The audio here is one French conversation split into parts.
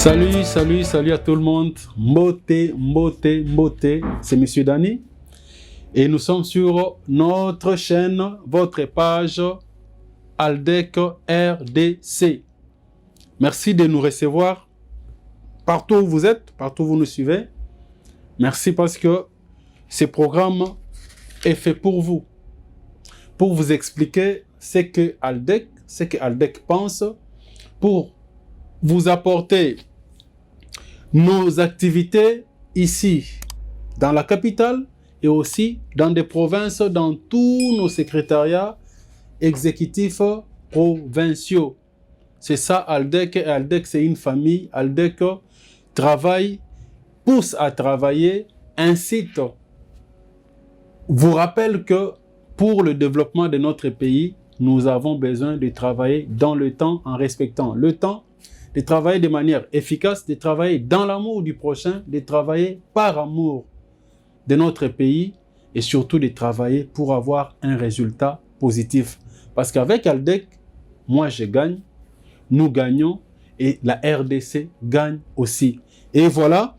Salut à tout le monde. Mbote, c'est Monsieur Dani. Et nous sommes sur notre chaîne, votre page Aldec RDC. Merci de nous recevoir partout où vous êtes, partout où vous nous suivez. Merci parce que ce programme est fait pour vous expliquer ce que Aldec pense, pour vous apporter nos activités ici, dans la capitale, et aussi dans des provinces, dans tous nos secrétariats exécutifs provinciaux. C'est ça, Aldec. Aldec, c'est une famille. Aldec travaille, pousse à travailler, incite. Vous rappelle que pour le développement de notre pays, nous avons besoin de travailler dans le temps, en respectant le temps, de travailler de manière efficace, de travailler dans l'amour du prochain, de travailler par amour de notre pays et surtout de travailler pour avoir un résultat positif. Parce qu'avec Aldec, moi je gagne, nous gagnons et la RDC gagne aussi. Et voilà,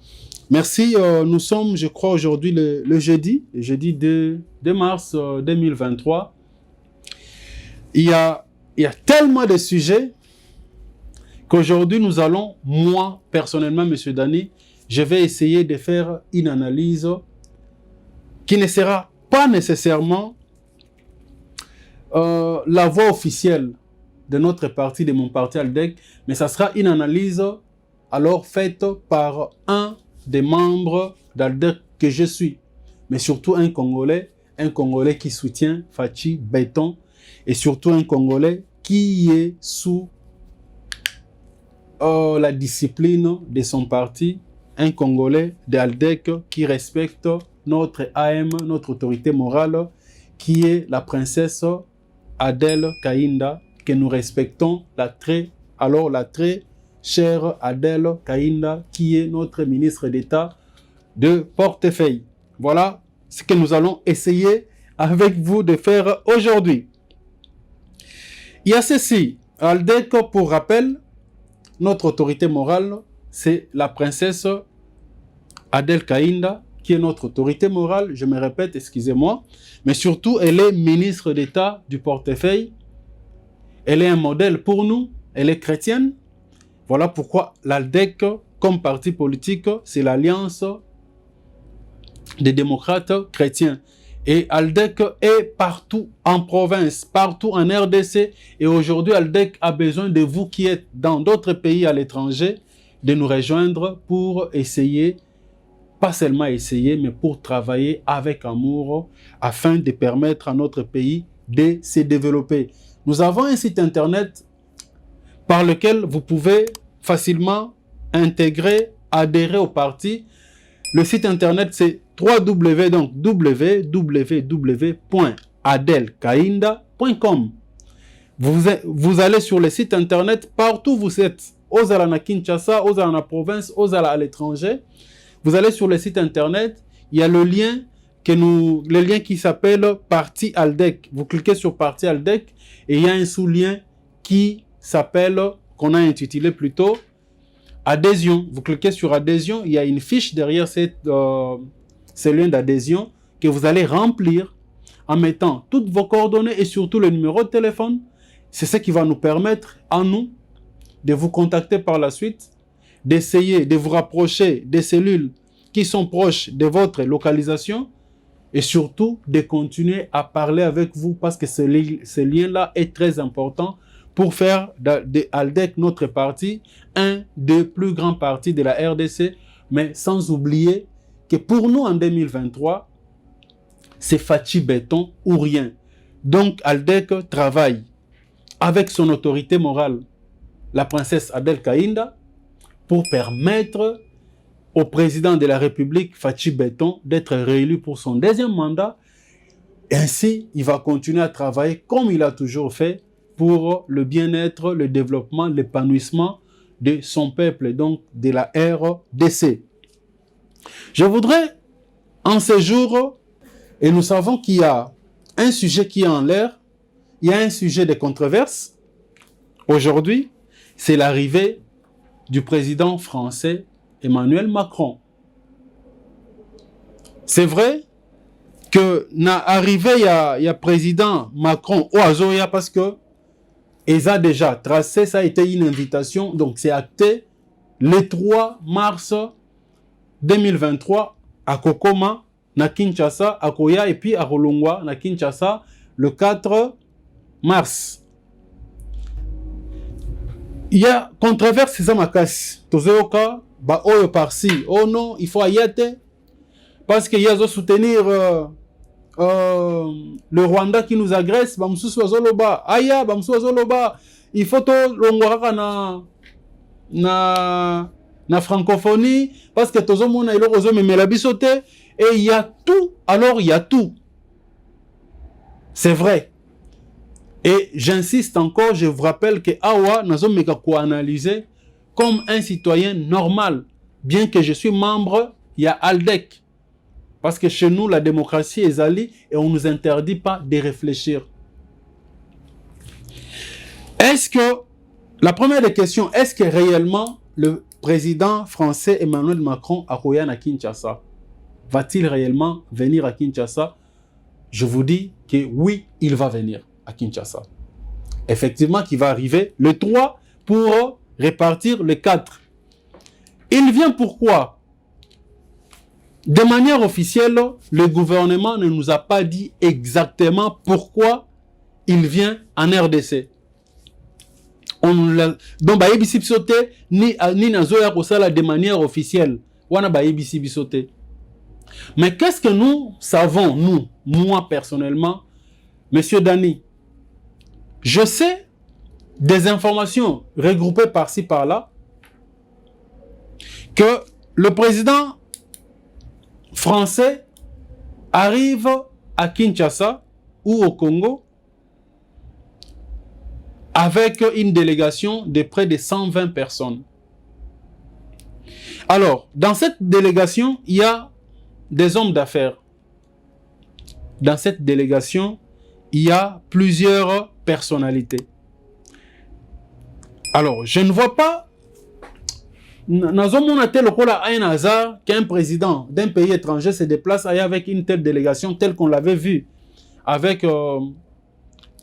merci. Nous sommes, je crois, aujourd'hui le jeudi 2 mars 2023. Il y a tellement de sujets qu'aujourd'hui, nous allons, moi, personnellement, M. Dani, je vais essayer de faire une analyse qui ne sera pas nécessairement la voix officielle de notre parti, de mon parti Aldec, mais ça sera une analyse alors faite par un des membres d'Aldec que je suis, mais surtout un Congolais qui soutient Fachi Beton, et surtout un Congolais qui est sous la discipline de son parti, un Congolais d'Aldec qui respecte notre AM, notre autorité morale, qui est la princesse Adèle Kainda, que nous respectons, la très chère Adèle Kainda, qui est notre ministre d'État de portefeuille. Voilà ce que nous allons essayer avec vous de faire aujourd'hui. Il y a ceci, Aldec, pour rappel, notre autorité morale, c'est la princesse Adèle Kainda, qui est notre autorité morale, je me répète, excusez-moi, mais surtout, elle est ministre d'État du portefeuille, elle est un modèle pour nous, elle est chrétienne. Voilà pourquoi l'Aldec, comme parti politique, c'est l'alliance des démocrates chrétiens. Et Aldec est partout en province, partout en RDC. Et aujourd'hui, Aldec a besoin de vous qui êtes dans d'autres pays à l'étranger, de nous rejoindre pour essayer, pas seulement essayer, mais pour travailler avec amour afin de permettre à notre pays de se développer. Nous avons un site internet par lequel vous pouvez facilement intégrer, adhérer au parti. Le site internet, c'est www.adelkainda.com. Vous allez sur le site internet, partout où vous êtes, aux Alana Kinshasa, aux Alana province, aux Alana à l'étranger. Vous allez sur le site internet, il y a le lien qui s'appelle Parti Aldec. Vous cliquez sur Parti Aldec et il y a un sous-lien qui s'appelle, qu'on a intitulé plutôt, Adhésion. Vous cliquez sur Adhésion, il y a une fiche derrière ce lien d'adhésion que vous allez remplir en mettant toutes vos coordonnées et surtout le numéro de téléphone. C'est ce qui va nous permettre à nous de vous contacter par la suite, d'essayer de vous rapprocher des cellules qui sont proches de votre localisation et surtout de continuer à parler avec vous parce que ce lien-là est très important pour faire de Aldec, notre parti, un des plus grands partis de la RDC, mais sans oublier que pour nous en 2023, c'est Fachi Beton ou rien. Donc Aldec travaille avec son autorité morale, la princesse Adèle Kainda, pour permettre au président de la République, Fachi Beton, d'être réélu pour son deuxième mandat. Ainsi, il va continuer à travailler comme il a toujours fait pour le bien-être, le développement, l'épanouissement de son peuple, donc de la RDC. Je voudrais, en ces jours, et nous savons qu'il y a un sujet qui est en l'air, il y a un sujet de controverse. Aujourd'hui, c'est l'arrivée du président français Emmanuel Macron. C'est vrai que na arrivé il y a président Macron au Azoya parce que ils ont déjà tracé, ça a été une invitation, donc c'est acté le 3 mars 2023 à Kokoma, na Kinshasa, à Koya et puis à Rolongwa, na Kinshasa, le 4 mars. Il y a controverse, c'est ça ma casse. Tozoka, ba oyo par-ci, oh non, il faut ayate, parce qu'il y a soutenir le Rwanda qui nous agresse, bamsusu azoloba, aya bamsusu azoloba, il faut to longwaka na francophonie, parce que tozo mona ilo ozo memela bisote, et il y a tout, alors il y a tout. C'est vrai. Et j'insiste encore, je vous rappelle que awa nazo meka ko analyser comme un citoyen normal, bien que je suis membre, il y a ALDEC. Parce que chez nous, la démocratie est allée et on ne nous interdit pas de réfléchir. Est-ce que, la première des questions, est-ce que réellement le président français Emmanuel Macron a Royan à Kinshasa? Va-t-il réellement venir à Kinshasa? Je vous dis que oui, il va venir à Kinshasa. Effectivement, qu'il va arriver le 3 pour répartir le 4. Il vient pourquoi? De manière officielle, le gouvernement ne nous a pas dit exactement pourquoi il vient en RDC. Donc, baïbisi bisote ni nazoya kosala de manière officielle. Wana baïbisi bisote. Mais qu'est-ce que nous savons, nous, moi personnellement, Monsieur Dani? Je sais des informations regroupées par-ci par-là que le président français arrive à Kinshasa ou au Congo avec une délégation de près de 120 personnes. Alors, dans cette délégation, il y a des hommes d'affaires. Dans cette délégation, il y a plusieurs personnalités. Alors, je ne vois pas un hasard qu'un président d'un pays étranger se déplace avec une telle délégation telle qu'on l'avait vu avec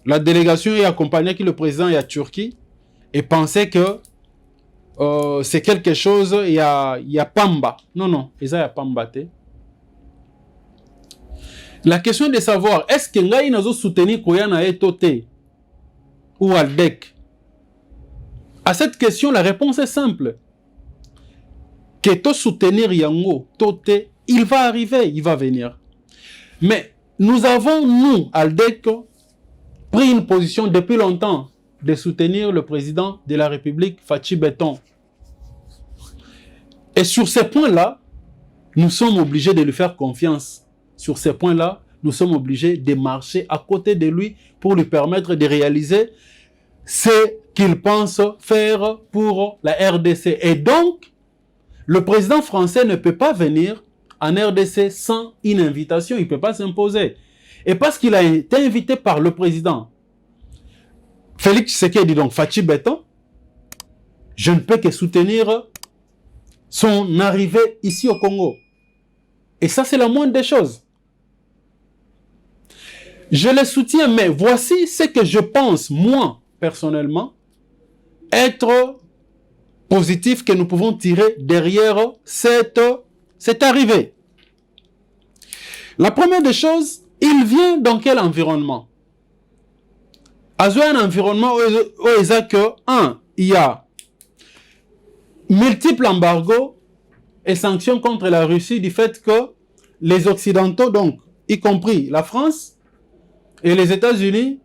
la délégation et accompagnée qui le président et à Turquie et pensait que c'est quelque chose, il y a Pamba. Non, il y a Pamba. La question de savoir, est-ce que Ngai nazo soutenir Koyana Etote ou Aldec? À cette question, la réponse est simple. Que to soutenir Yango, Tote, il va arriver, il va venir. Mais nous avons, nous, Aldec, pris une position depuis longtemps de soutenir le président de la République, Fachi Beton. Et sur ces points-là, nous sommes obligés de lui faire confiance. Sur ces points-là, nous sommes obligés de marcher à côté de lui pour lui permettre de réaliser ce qu'il pense faire pour la RDC. Et donc, le président français ne peut pas venir en RDC sans une invitation. Il ne peut pas s'imposer. Et parce qu'il a été invité par le président Félix Tshisekedi, donc Fachi Beton, je ne peux que soutenir son arrivée ici au Congo. Et ça, c'est la moindre des choses. Je le soutiens, mais voici ce que je pense, moi, personnellement, être positif que nous pouvons tirer derrière cette arrivée. La première des choses, il vient dans quel environnement? Un environnement où il y a multiples embargos et sanctions contre la Russie du fait que les Occidentaux, donc y compris la France et les États-Unis,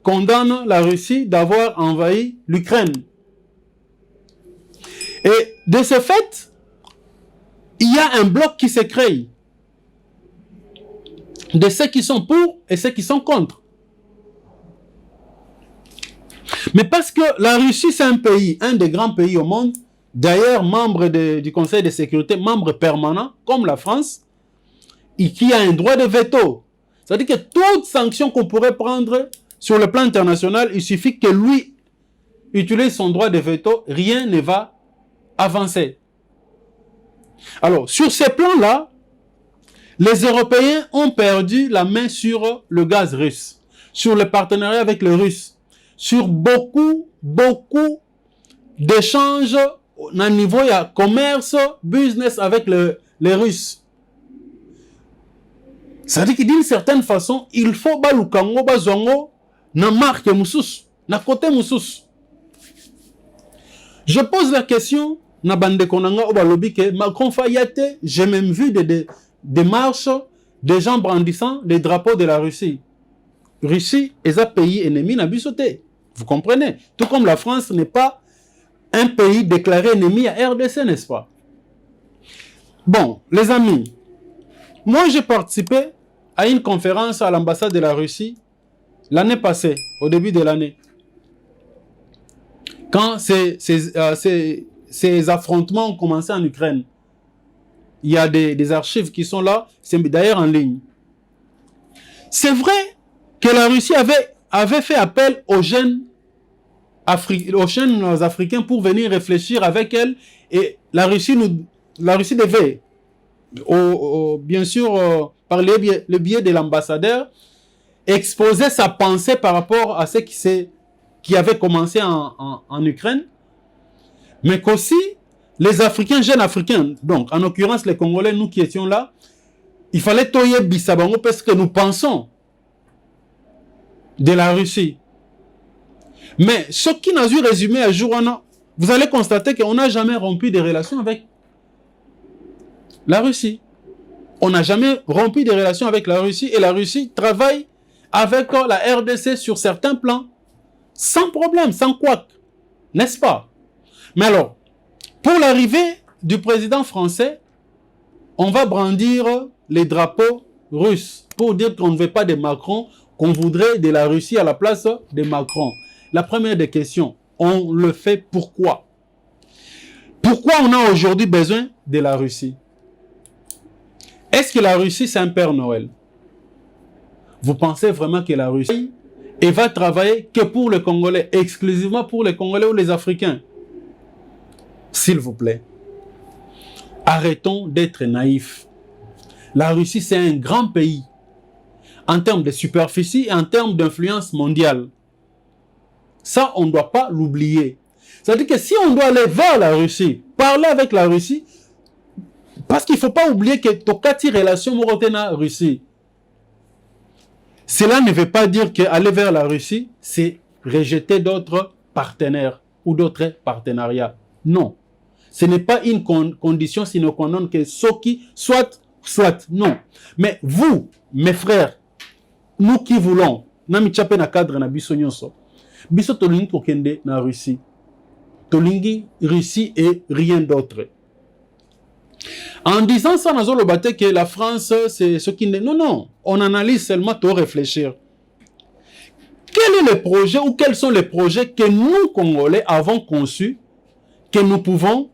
condamnent la Russie d'avoir envahi l'Ukraine. Et de ce fait, il y a un bloc qui se crée de ceux qui sont pour et ceux qui sont contre. Mais parce que la Russie, c'est un pays, un des grands pays au monde, d'ailleurs membre du Conseil de sécurité, membre permanent, comme la France, et qui a un droit de veto. C'est-à-dire que toute sanction qu'on pourrait prendre sur le plan international, il suffit que lui utilise son droit de veto, rien ne va avancer. Alors, sur ces plans-là, les Européens ont perdu la main sur le gaz russe, sur le partenariat avec les Russes, sur beaucoup d'échanges au niveau de commerce, business avec les Russes. Ça veut dire que d'une certaine façon, il faut balukango bazongo na marque musus, na côté musus. Je pose la question, na bande konanga obalobi ke Macron Fayate, j'ai même vu des marches des gens brandissant les drapeaux de la Russie. Russie est un pays ennemi na bisoté. Vous comprenez? Tout comme la France n'est pas un pays déclaré ennemi à RDC, n'est-ce pas? Bon, les amis, moi j'ai participé à une conférence à l'ambassade de la Russie l'année passée, au début de l'année. Quand ces affrontements ont commencé en Ukraine. Il y a des archives qui sont là, c'est d'ailleurs en ligne. C'est vrai que la Russie avait fait appel aux jeunes Africains pour venir réfléchir avec elle, et la Russie devait, bien sûr, par le biais de l'ambassadeur, exposer sa pensée par rapport à ce qui avait commencé en Ukraine, mais qu'aussi les Africains, jeunes Africains, donc en l'occurrence les Congolais, nous qui étions là, il fallait toyer Bissabango parce que nous pensons de la Russie. Mais ce qui n'a dû résumer à jour, vous allez constater qu'on n'a jamais rompu des relations avec la Russie. On n'a jamais rompu des relations avec la Russie, et la Russie travaille avec la RDC sur certains plans, sans problème, sans couac, n'est-ce pas? Mais alors, pour l'arrivée du président français, on va brandir les drapeaux russes pour dire qu'on ne veut pas de Macron, qu'on voudrait de la Russie à la place de Macron. La première des questions, on le fait pourquoi? Pourquoi on a aujourd'hui besoin de la Russie? Est-ce que la Russie, c'est un Père Noël? Vous pensez vraiment que la Russie va travailler que pour les Congolais, exclusivement pour les Congolais ou les Africains? S'il vous plaît, arrêtons d'être naïfs. La Russie, c'est un grand pays en termes de superficie et en termes d'influence mondiale. Ça, on ne doit pas l'oublier. C'est-à-dire que si on doit aller vers la Russie, parler avec la Russie, parce qu'il ne faut pas oublier que Tokati relation Morotena Russie. Cela ne veut pas dire qu'aller vers la Russie, c'est rejeter d'autres partenaires ou d'autres partenariats. Non. Ce n'est pas une condition sine qua non que ceux qui soit, non. Mais vous, mes frères, nous qui voulons, nami tchape na cadre na biso nyonso, biso tolingi kokende na Russie. Tolingi Russie et rien d'autre. En disant ça, nous avons que la France, c'est ce qui n'est... Non. On analyse seulement pour réfléchir. Quel est le projet ou quels sont les projets que nous, Congolais, avons conçus, que nous pouvons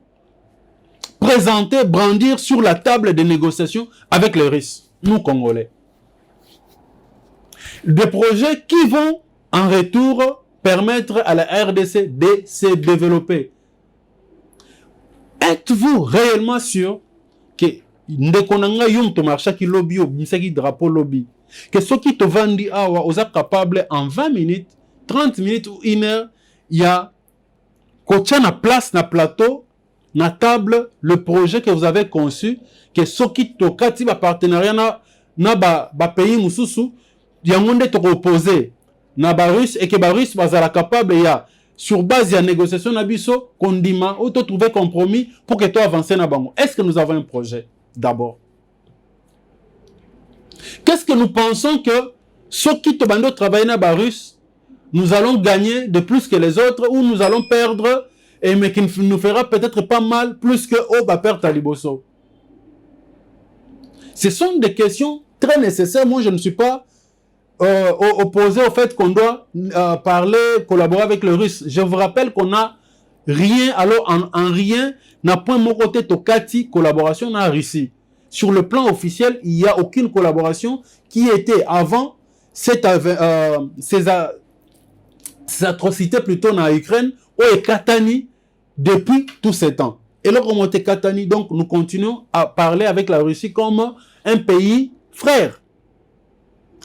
présenter, brandir sur la table de négociation avec les Russes, nous, Congolais? Des projets qui vont, en retour, permettre à la RDC de se développer. Êtes-vous réellement sûr que ndekonanga yum to marcha ki lobby ou bisaki drapeau lobby que ceux qui te vendent awa osa capable en 20 minutes, 30 minutes ou 1 heure, il y a kocha na place na plateau na table le projet que vous avez conçu, que ceux qui te kati ba partenariat na ba pays mususu yangonde te opposé na ba russe et que ba russe bazala capable ya sur base de la négociation nabiso, condiment, ou trouver compromis pour que tu avances na bango. Est-ce que nous avons un projet d'abord? Qu'est-ce que nous pensons que ceux qui te bandent travailler na barus, nous allons gagner de plus que les autres, ou nous allons perdre, et mais qui nous fera peut-être pas mal plus que oh bah perdre taliboso? Ce sont des questions très nécessaires. Moi, je ne suis pas opposé au fait qu'on doit parler, collaborer avec le Russe. Je vous rappelle qu'on n'a rien, alors en rien, n'a point mon côté Tokati collaboration en Russie. Sur le plan officiel, il n'y a aucune collaboration qui était avant ces atrocités plutôt en Ukraine ou Katani depuis tous ces temps. Et là, donc nous continuons à parler avec la Russie comme un pays frère,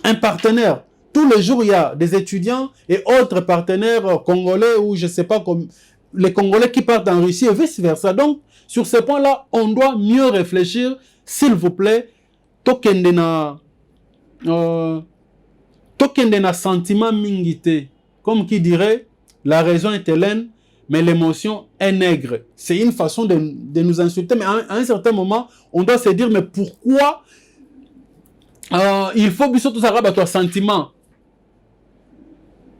un partenaire. Tous les jours, il y a des étudiants et autres partenaires congolais ou je ne sais pas, comme les Congolais qui partent en Russie et vice-versa. Donc, sur ce point-là, on doit mieux réfléchir, s'il vous plaît. Tokendena sentiment mingité. Comme qui dirait, la raison est hélène, mais l'émotion est nègre. C'est une façon de nous insulter, mais à un certain moment, on doit se dire, mais pourquoi il faut surtout s'arraber à sentiment.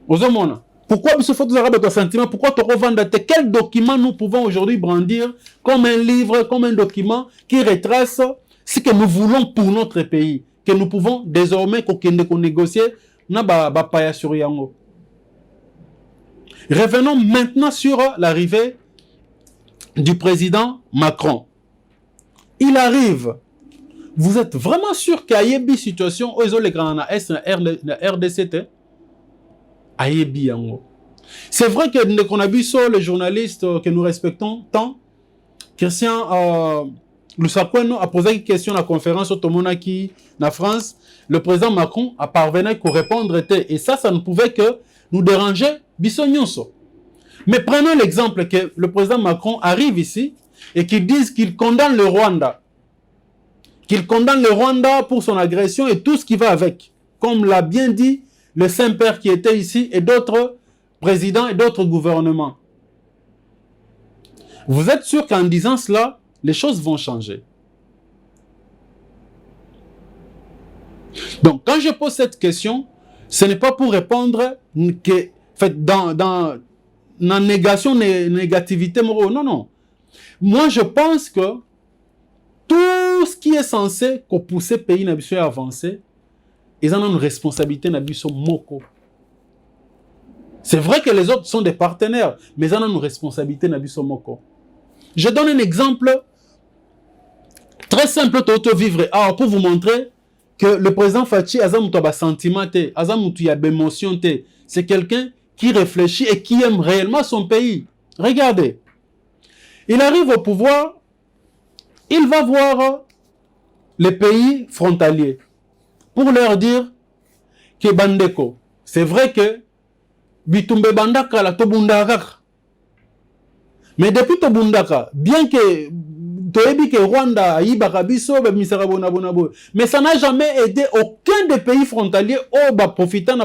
Pourquoi il faut tous s'arraber à sentiment? Pourquoi te revendre? Quel document nous pouvons aujourd'hui brandir comme un livre, comme un document qui retrace ce que nous voulons pour notre pays, que nous pouvons désormais négocier na ba paya sur yango. Revenons maintenant sur l'arrivée du président Macron. Il arrive. Vous êtes vraiment sûr qu'il y a une situation où ils ont les grands RDC? C'est vrai que qu'on a vu sur les journalistes que nous respectons tant. Christian Lusakoueno a posé une question à la conférence au Tomonaki en France. Le président Macron a parvenu à répondre et ça ne pouvait que nous déranger. Mais prenons l'exemple que le président Macron arrive ici et qu'il dise qu'il condamne le Rwanda. Qu'il condamne le Rwanda pour son agression et tout ce qui va avec. Comme l'a bien dit le Saint-Père qui était ici et d'autres présidents et d'autres gouvernements. Vous êtes sûr qu'en disant cela, les choses vont changer? Donc, quand je pose cette question, ce n'est pas pour répondre que, dans la négation, négativité, non, non. Moi, je pense que tout ce qui est censé pousser le pays à avancer, ils en ont une responsabilité moko. C'est vrai que les autres sont des partenaires, mais ils en ont une responsabilité moko. Je donne un exemple très simple vivre. Alors, pour vous montrer que le président Fachi a un sentiment, a émotion, c'est quelqu'un qui réfléchit et qui aime réellement son pays. Regardez. Il arrive au pouvoir, il va voir les pays frontaliers pour leur dire que Bandeko, c'est vrai que Bitumbe Bandaka la Tobundaka. Mais depuis Tobundaka, bien que Toebi que Rwanda, Ibakabiso, mais ça n'a jamais aidé aucun des pays frontaliers au profitant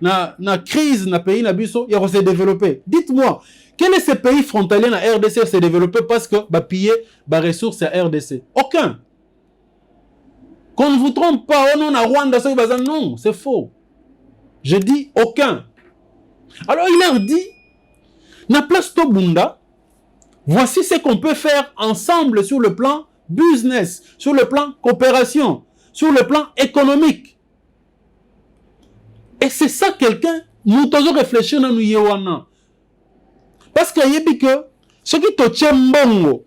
na crise na pays na biso ya se développer. Dites-moi, quel est ce pays frontalier na RDC s'est développé parce que ba piller ba ressources à RDC? Aucun. Qu'on ne vous trompe pas, oh non, na Rwanda, non, c'est faux. Je dis aucun. Alors il leur dit, na place Tobunda, voici ce qu'on peut faire ensemble sur le plan business, sur le plan coopération, sur le plan économique. Et c'est ça quelqu'un, nous devons réfléchir dans nous. Parce qu'il y a dit que ce qui te tient mbongo,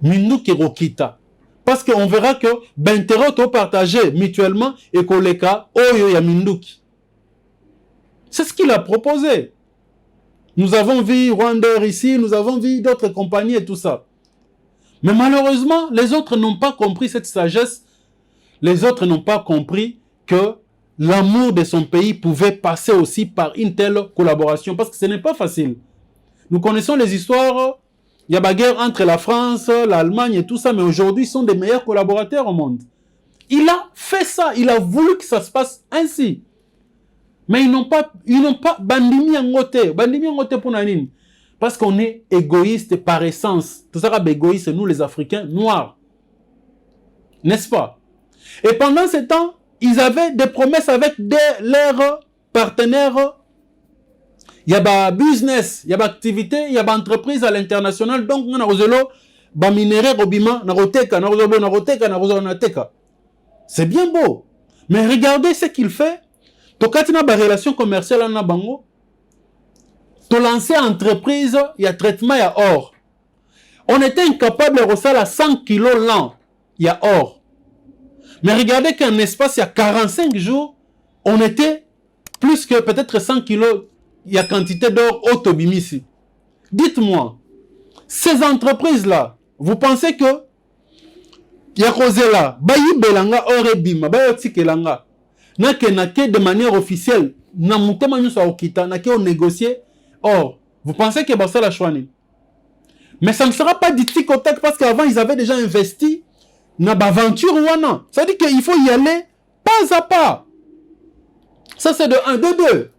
minou qui rokita. Parce qu'on verra que l'intérêt est partagé mutuellement et qu'on les cas, oyo ya minduki. C'est ce qu'il a proposé. Nous avons vu Rwanda ici, nous avons vu d'autres compagnies et tout ça. Mais malheureusement, les autres n'ont pas compris cette sagesse. Les autres n'ont pas compris que l'amour de son pays pouvait passer aussi par une telle collaboration. Parce que ce n'est pas facile. Nous connaissons les histoires. Il y a la guerre entre la France, l'Allemagne et tout ça. Mais aujourd'hui, ils sont des meilleurs collaborateurs au monde. Il a fait ça. Il a voulu que ça se passe ainsi. Mais ils n'ont pas bandimi angote pour nanine. Parce qu'on est égoïste par essence. Tout ça est égoïste, nous les Africains noirs. N'est-ce pas? Et pendant ce temps, ils avaient des promesses avec leurs partenaires. Il y a des business, il y a des activités, il y a des entreprises à l'international. Donc, on a des minéraux, c'est bien beau. Mais regardez ce qu'il fait. Tokatina ba relation commerciale na bango. To lancer entreprise, il y a traitement, il y a or. On était incapable de recevoir 100 kilos l'an, il y a or. Mais regardez qu'en espace, il y a 45 jours, on était plus que peut-être 100 kilos, il y a quantité d'or au Tobimisi. Dites-moi, Ces entreprises-là, vous pensez que Yakozela, Bayi Belanga, Orebima, Bayotikelanga, Nake de manière officielle, Namutema Nyusa Okita, Nake on négocier. Or, vous pensez que c'est la Chouani. Mais ça ne sera pas du tic au tac parce qu'avant ils avaient déjà investi dans l'aventure Wana. Ça veut dire qu'il faut y aller pas à pas. Ça c'est de 1, de 2.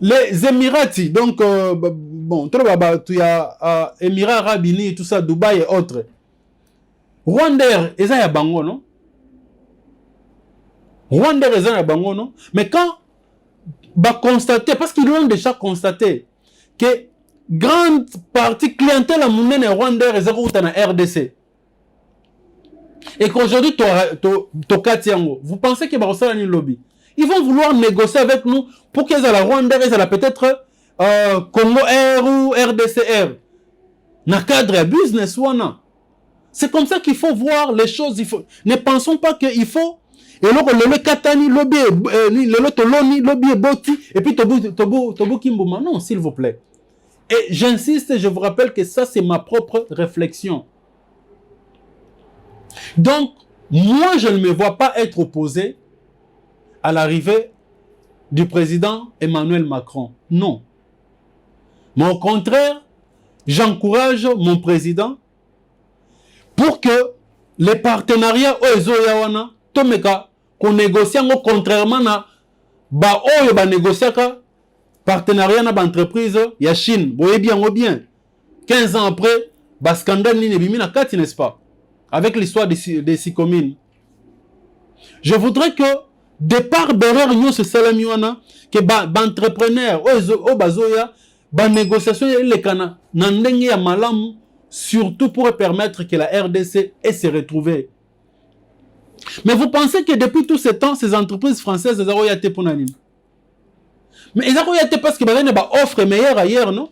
Les Émirati, donc, bon, tu y a Émirats Arabes Unis, tout ça, Dubaï et autres. Rwanda, ils ont bango, non? Rwanda, ils ont bango, non? Mais quand, constater, parce qu'ils l'ont déjà constaté, que grande partie clientèle à Mounene et Rwanda, ils ont en RDC. Et qu'aujourd'hui, vous pensez que c'est un lobby? Ils vont vouloir négocier avec nous pour qu'ils aient la Rwanda, ils aient peut-être Congo Air ou RDCR. Dans le cadre de business, c'est comme ça qu'il faut voir les choses. Ne pensons pas qu'il faut. Et le katani, lobby, le toloni, lobby, boti, et puis tobu kimbouma. Non, s'il vous plaît. Et j'insiste, je vous rappelle que ça, c'est ma propre réflexion. Donc, moi, je ne me vois pas être opposé à l'arrivée du président Emmanuel Macron. Non. Mais au contraire, j'encourage mon président pour que les partenariats Oezoyawana, Tomeka, qu'on négocie contrairement à négocier partenariat na entreprise ya Chine. Vous voyez bien ou bien. 15 ans après, scandale n'est pas, n'est-ce pas? Avec l'histoire des 6 communes. Je voudrais que départ derrière nous ce salamiwana que entrepreneur o bazoya négociation les kana nandenge ya malamu surtout pour permettre que la RDC ait se retrouver. Mais vous pensez que depuis tout ce temps ces entreprises françaises elles ont été pour nani? Mais elles ont été parce que bazane ba offre meilleure ailleurs, non?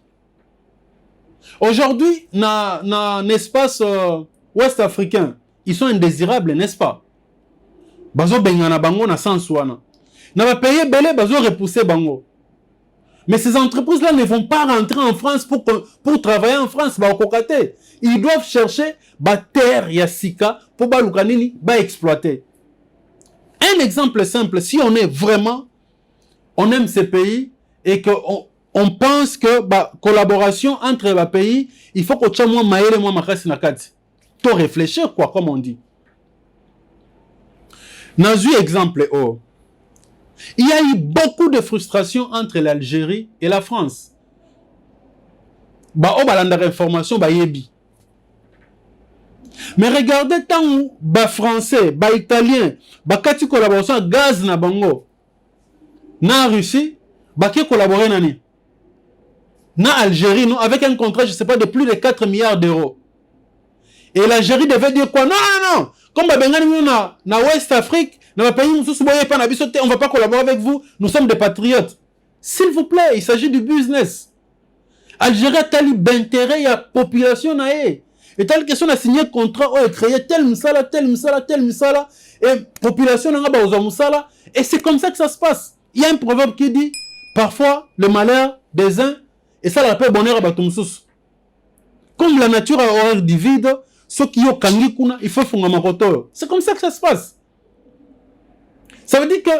Aujourd'hui na espace ouest africain, ils sont indésirables, n'est-ce pas? Bazo bengana bango na sens wana. Na ba payer belé bazo repousser bango. Mais ces entreprises-là ne vont pas rentrer en France pour travailler en France, ba okokate. Ils doivent chercher ba terre ya sika pour ba lukanini ba exploiter. Un exemple simple, si on est vraiment on aime ces pays et que on pense que ba collaboration entre les pays, il faut que tu moi maïle moi makasi nakati. To réfléchir quoi comme on dit. Nazu exemple oh. Il y a eu beaucoup de frustration entre l'Algérie et la France. Ba o balanda information ba yebi. Mais regardez tant où ba français, ba italien, ba kati collaboration gaz na bango. Na Russie, ba qui collaborer nani. Na Algérie non avec un contrat je sais pas de plus de 4 milliards d'euros. Et l'Algérie devait dire quoi? Non non non. Comme na West Afrique, on ne va pas collaborer avec vous, nous sommes des patriotes. S'il vous plaît, il s'agit du business. Algérie a tel d'intérêt à la population. Et telle question a signé un contrat, a créé tel misala, et la population n'a pas besoin de. Et c'est comme ça que ça se passe. Il y a un proverbe qui dit, parfois, le malheur des uns, et ça l'appelle bonheur à Batumsous. Comme la nature a horreur du vide, ceux qui ont kangi kuna, il faut faire ma koto. C'est comme ça que ça se passe. Ça veut dire que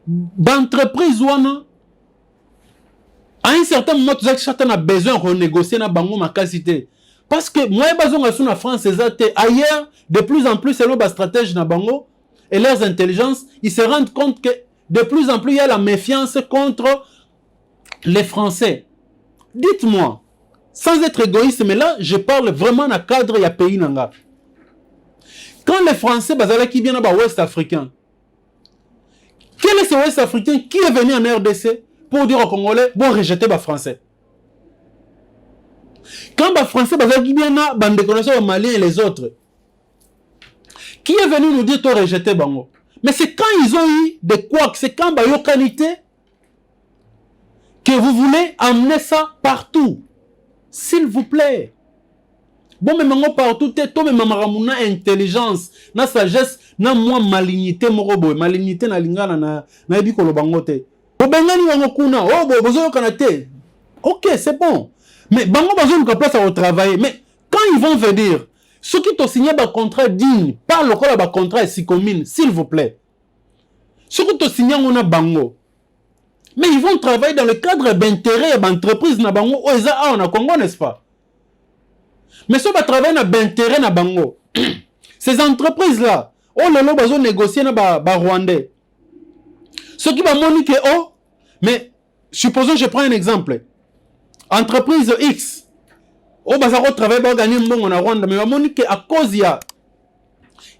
d'entreprise wana, à un certain moment, tu sais que chacun a besoin de renégocier na bango ma qualité. Parce que moi, j'ai besoin de la France, ailleurs, de plus en plus, c'est le stratège na bango et leurs intelligences, ils se rendent compte que de plus en plus, il y a la méfiance contre les Français. Dites-moi, sans être égoïste, mais là, je parle vraiment dans le cadre de pays nanga. Quand les Français, qui viennent à l'Ouest africain, quel est ce Ouest africain qui est venu en RDC pour dire aux Congolais, bon, rejetez les Français? Quand les Français, qui viennent à les Maliens et les autres, qui est venu nous dire, toi, rejetez Bango? Mais c'est quand ils ont eu des couacs, c'est quand ils ont qualité que vous voulez amener ça partout. S'il vous plaît. Bon, mais maintenant partout, toi, mais maman, na intelligence, na sagesse, na moi malignité, morobo, malignité na lingana na ebiko lo bangote. Obengani wango kuna, oh, bozo kanate. Ok, c'est bon. Mais bango bazon ka place à travailler. Mais quand ils vont venir, ceux qui t'ont signé un contrat digne, pas le cas de contrat et commune, s'il vous plaît. Ceux qui t'ont signé un bango. Mais ils vont travailler dans le cadre d'intérêt d'entreprise na bango. Oh, ils ont Congo, n'est-ce pas? Mais ceux qui travaillent dans l'intérêt na bango. Ces entreprises-là, oh, le lot bazon négocier na ba Rwandais. Ceux qui vont moniquer, oh, mais supposons je prends un exemple. Entreprise X. Oh, bazaro travaille pour gagner mbongo na Rwanda, mais va moniquer à cause il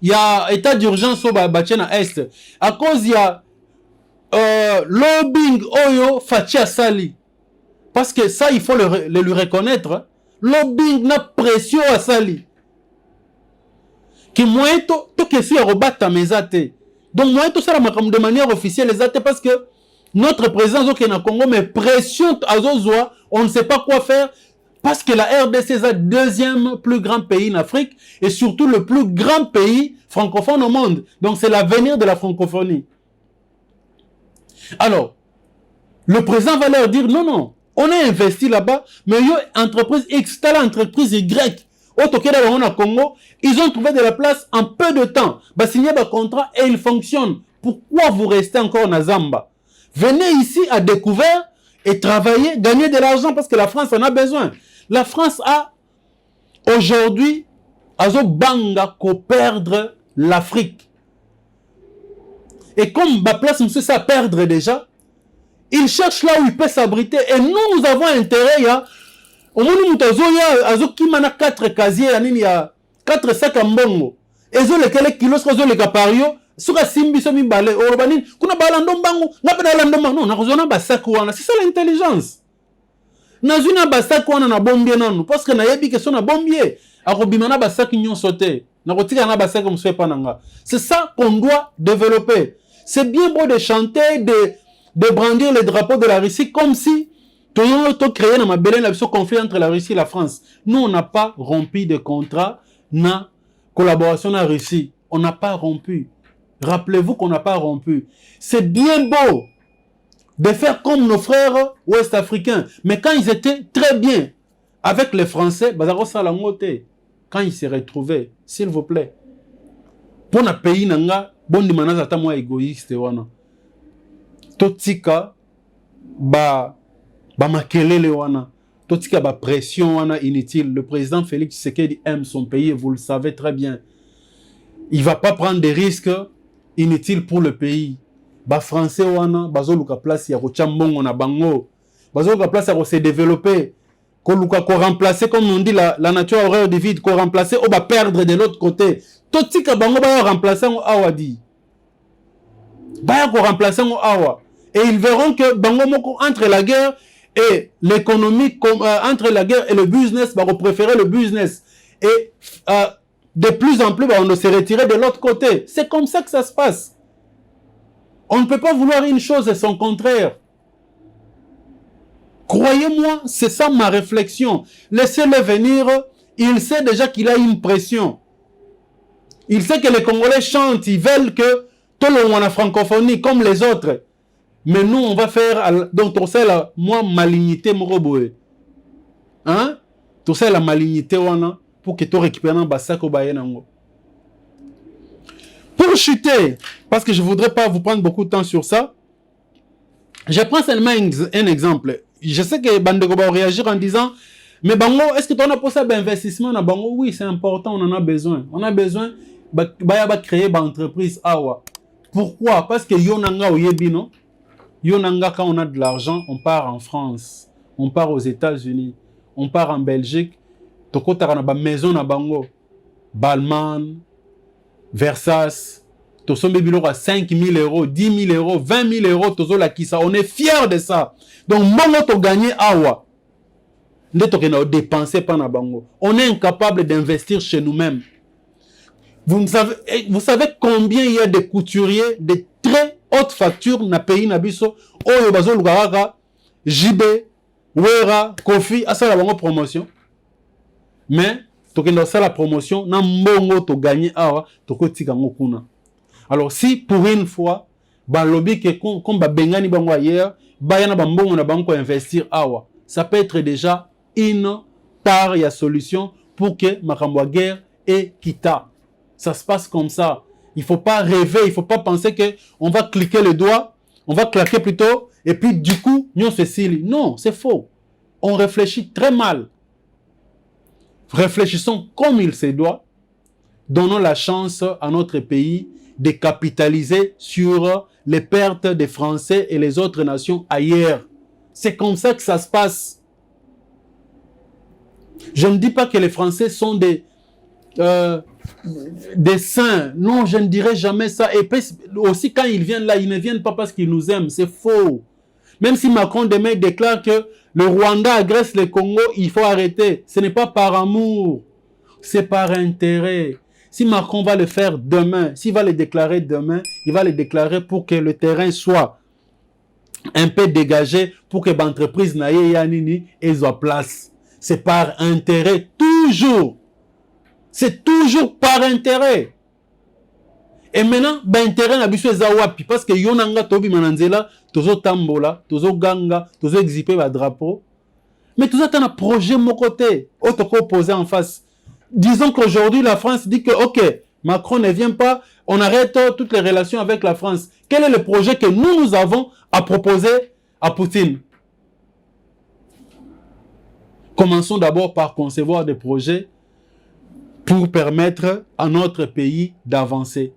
y a état d'urgence au Bachena Est. À cause il y a lobbying oyo Fatia Sali. Parce que ça, il faut le lui reconnaître. Lobbying na pression à Sali. Qui moi to kesi ya robata mezate. Donc moi tout ça de manière officielle les athées parce que notre président au Congo mais pression à Zozoa, on ne sait pas quoi faire parce que la RDC est le deuxième plus grand pays en Afrique et surtout le plus grand pays francophone au monde. Donc c'est l'avenir de la francophonie. Alors, le président va leur dire non, non, on a investi là-bas, mais il y a entreprise X, telle entreprise Y, au Congo, ils ont trouvé de la place en peu de temps. Bah, signer un contrat et il fonctionne. Pourquoi vous restez encore en Zamba? Venez ici à découvert et travailler, gagner de l'argent parce que la France en a besoin. La France a aujourd'hui, banga ko perdre l'Afrique. Et comme ma place, monsieur, ça perdre déjà, il cherche là où il peut s'abriter. Et nous avons intérêt, au moins nous avons qui mana 4 casiers, il y a 4 sacs en bongo. Et ils ont les kilos, ils ont les capario, sur la simbi, ils balé, urbanin, kuna balandom bango, n'a pas d'alandom, non, n'a pas basakuana. C'est ça l'intelligence. N'a pas basakuana na bombier, non, parce que n'a pas que son na bombier. Arobimana basak nyon sauté. N'a pas tika na basak comme ce pananga. C'est ça qu'on doit développer. C'est bien beau de chanter, de brandir le drapeau de la Russie comme si tout le monde créé dans ma belle conflit entre la Russie et la France. Nous, on n'a pas rompu de contrat, na collaboration avec la Russie. On n'a pas rompu. Rappelez-vous qu'on n'a pas rompu. C'est bien beau de faire comme nos frères ouest-africains. Mais quand ils étaient très bien avec les Français, quand ils se retrouvaient, s'il vous plaît, pour un pays, bondi manaza ta moi égoïste wana totika ba makelele wana totika ba pression wana inutile. Le président Félix Tshisekedi aime son pays et vous le savez très bien. Il va pas prendre des risques inutiles pour le pays. Ba français wana bazoluka place ya kochambongo na bango, bazoluka place ya se développer, ko remplacer comme on dit la nature horreur du vide, ko remplacer ou va perdre de l'autre côté. Totika bango ba remplacer awadi. Ba ko remplacer awa. Et ils verront que bango moko entre la guerre et l'économie, entre la guerre et le business, ba préférer le business. Et de plus en plus, on doit se retirer de l'autre côté. C'est comme ça que ça se passe. On ne peut pas vouloir une chose et son contraire. Croyez-moi, c'est ça ma réflexion. Laissez-le venir. Il sait déjà qu'il a une pression. Il sait que les Congolais chantent, ils veulent que tout le monde a francophonie comme les autres. Mais nous, on va faire, donc tout ça, là, moi, malignité, mon robot. Hein? Tout ça, la malignité, pour que tu récupères un bassac au bayenango. Pour chuter, parce que je ne voudrais pas vous prendre beaucoup de temps sur ça, je prends seulement un exemple. Je sais que Bandeko va réagir en disant, mais Bango, est-ce que tu as posé un investissement dans Bango? Oui, c'est important, on en a besoin. On a besoin de créer une entreprise. Pourquoi? Parce que Yonanga ou Yebino, Yonanga, quand on a de l'argent, on part en France, on part aux États-Unis, on part en Belgique, Toko Tarana, maison na Bango, Balmain, Versace, Toso Bebilo à 5 000 euros, 10 000 euros, 20 000 euros, Toso la Kisa. On est fiers de ça. Donc, Bango to gagné awa. Dépenser pas na Bango. On est incapable d'investir chez nous-mêmes. Vous savez combien il y a de couturiers de très haute facture dans le pays Nabiso, Oyo Bazo Lugaraka, JB, Wera, Kofi, à ça la Bango promotion. Mais, dans la promotion, na mbongo to gagner awa, to kotika ngokuna. Alors si pour une fois, ba lobby que comme ba bengani bango ailleurs, ba yana ba mbongo na bango investir awa, ça peut être déjà une part et la solution pour que Makambo guerre et Kita. Ça se passe comme ça. Il ne faut pas rêver, il ne faut pas penser qu'on va cliquer le doigt, on va claquer plutôt, et puis du coup, nous on se signe. Non, c'est faux. On réfléchit très mal. Réfléchissons comme il se doit. Donnons la chance à notre pays de capitaliser sur les pertes des Français et les autres nations ailleurs. C'est comme ça que ça se passe. Je ne dis pas que les Français sont des saints. Non, je ne dirais jamais ça. Et puis, aussi, quand ils viennent là, ils ne viennent pas parce qu'ils nous aiment. C'est faux. Même si Macron demain déclare que le Rwanda agresse le Congo, il faut arrêter. Ce n'est pas par amour. C'est par intérêt. Si Macron va le faire demain, s'il va le déclarer demain, il va le déclarer pour que le terrain soit un peu dégagé, pour que l'entreprise n'aille yanini et soit place. C'est par intérêt, toujours. C'est toujours par intérêt. Et maintenant, l'intérêt n'a pas de parce que yonanga tobi mananzela, tozo tambola, tozo ganga, tozo exhiber le drapeau. Mais tout ça, tu as un projet de mon côté, autre opposé en face. Disons qu'aujourd'hui, la France dit que, ok, Macron ne vient pas, on arrête toutes les relations avec la France. Quel est le projet que nous avons à proposer à Poutine? Commençons d'abord par concevoir des projets pour permettre à notre pays d'avancer.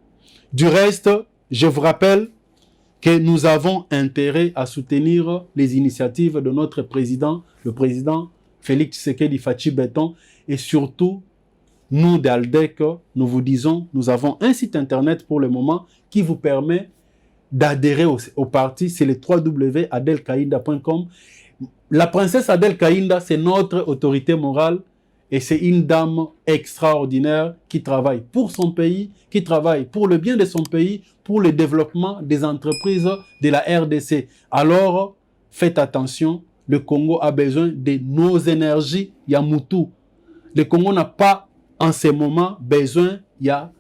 Du reste, je vous rappelle que nous avons intérêt à soutenir les initiatives de notre président, le président Félix Tshisekedi Fachi-Beton, et surtout, nous d'Aldec, nous vous disons, nous avons un site internet pour le moment qui vous permet d'adhérer au parti, c'est le www.adelkainda.com. La princesse Adel Kainda, c'est notre autorité morale et c'est une dame extraordinaire qui travaille pour son pays, qui travaille pour le bien de son pays, pour le développement des entreprises de la RDC. Alors, faites attention, le Congo a besoin de nos énergies Yamutu. Le Congo n'a pas en ce moment besoin, il y a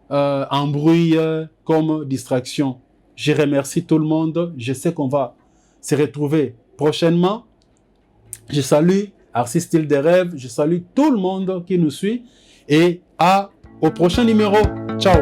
un bruit comme distraction. Je remercie tout le monde. Je sais qu'on va se retrouver prochainement. Je salue Arcis Style des Rêves. Je salue tout le monde qui nous suit. Et au prochain numéro. Ciao.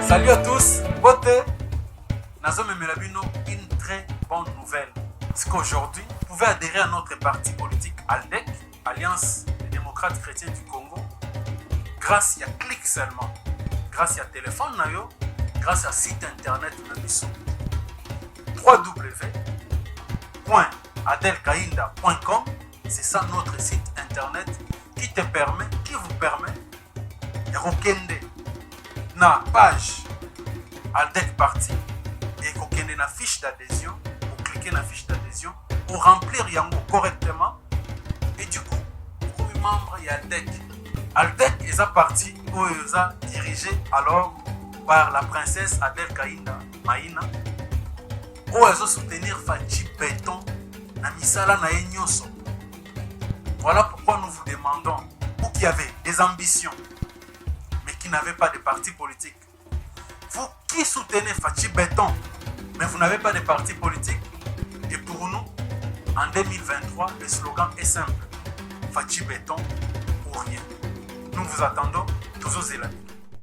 Salut à tous, Bote, Nazome Melabino, une très bonne nouvelle. C'est qu'aujourd'hui, vous pouvez adhérer à notre parti politique ALDEC, Alliance des démocrates chrétiens du Congo, grâce à clic seulement, grâce à téléphone, grâce à site internet Nabiso. www.adelkainda.com, c'est ça notre site internet qui vous permet de rekender na page Aldec Parti et kokende na fiche d'adhésion, vous cliquez na fiche d'adhésion pour remplir yango correctement et du coup comme membre ya Aldec. Aldec est un parti où ils ont dirigé alors par la princesse Adel Kainda Maïna où ils ont soutenir Fachi Beton na misala na ye nyonso. Voilà pourquoi nous vous demandons, vous qui avez des ambitions, mais qui n'avez pas de parti politique, vous qui soutenez Fachi Béton, mais vous n'avez pas de parti politique, et pour nous, en 2023, le slogan est simple, Fachi Béton ou rien. Nous vous attendons, toujours Zélani.